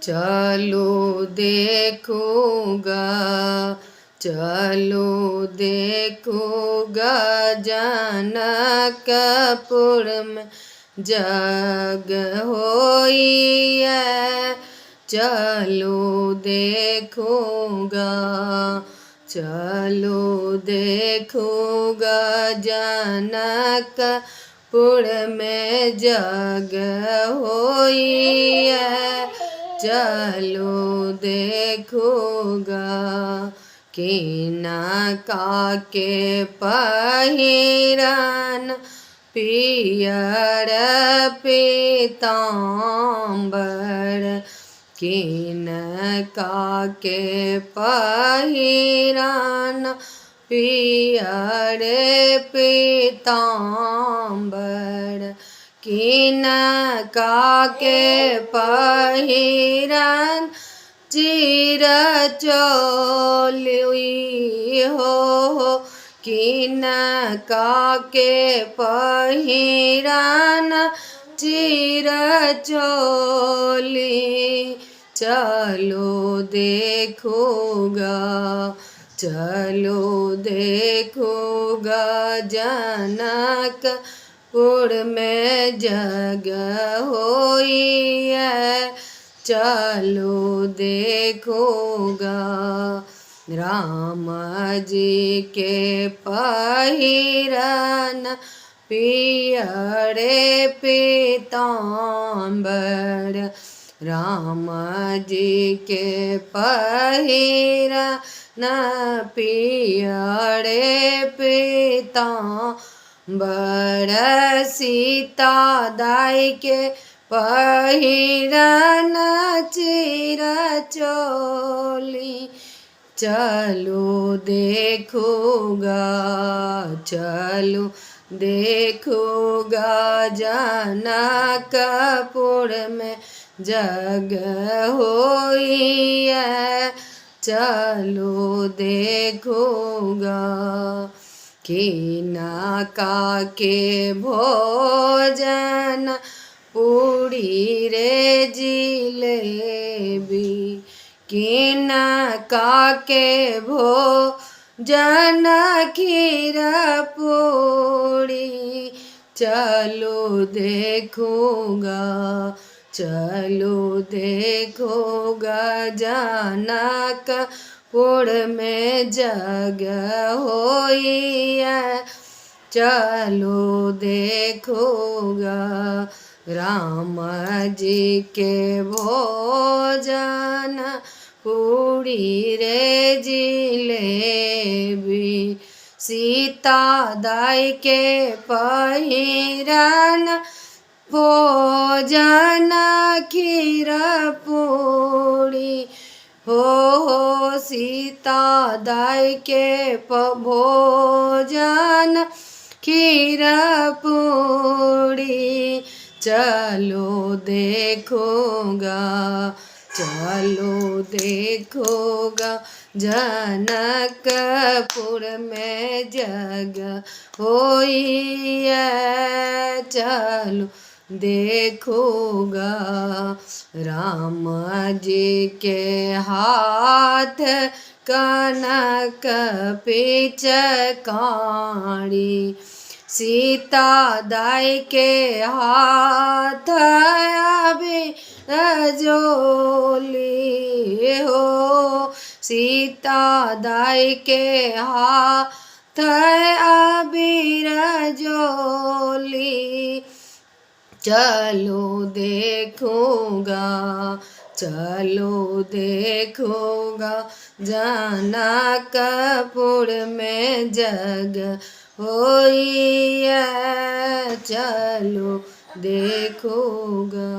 चलो देखूँगा, चलो देखूँगा जनकपुर में जग होई है। चलो देखूँगा, चलो देखूँगा जनकपुर में जग होई है। चलो देखूँगा कीना काके पहिरन पियर पीताम्बर। कीन काके पहिरन पियर पीताम्बर। कीन काके पहिरन चिर चोली हो। कीन काके पहिरन चिर चोली। चलो देखूँगा, चलो देखूँगा जनकपुर में जग होई है। चलो देखूँगा राम जी के पहिरन पियरे पीताम्बर। राम जी के पहिरन पियरे पीताम्बर। सीता दाई के पहिरन चिर चोली। चलो देखूँगा, चलो देखूँगा जनकपुर में जग होई है। चलो देखूँगा कीना काके भोजन पूड़ी रे जिलेबी। कीना काके भोजन खीर पूड़ी। चलो देखूँगा, चलो देखूँगा जनकपुर में जग होई है। चलो देखूँगा राम जी के भोजन पूड़ी रे जिलेबी। सीता दाई के पहिरन भोजन खीर पूड़ी हो। सीता दाई के भोजन खीर पूड़ी। चलो देखूँगा, चलो देखूँगा जनकपुर में जग होई है। चलो देखूँगा राम जी के हाथ कनक पिचकारी। सीता दाई के हाथ अभी जोली हो। सीता दाई के हाथ अबीर जोली। चलो देखूँगा, चलो देखूँगा जनकपुर में जग होई है। चलो देखूँगा।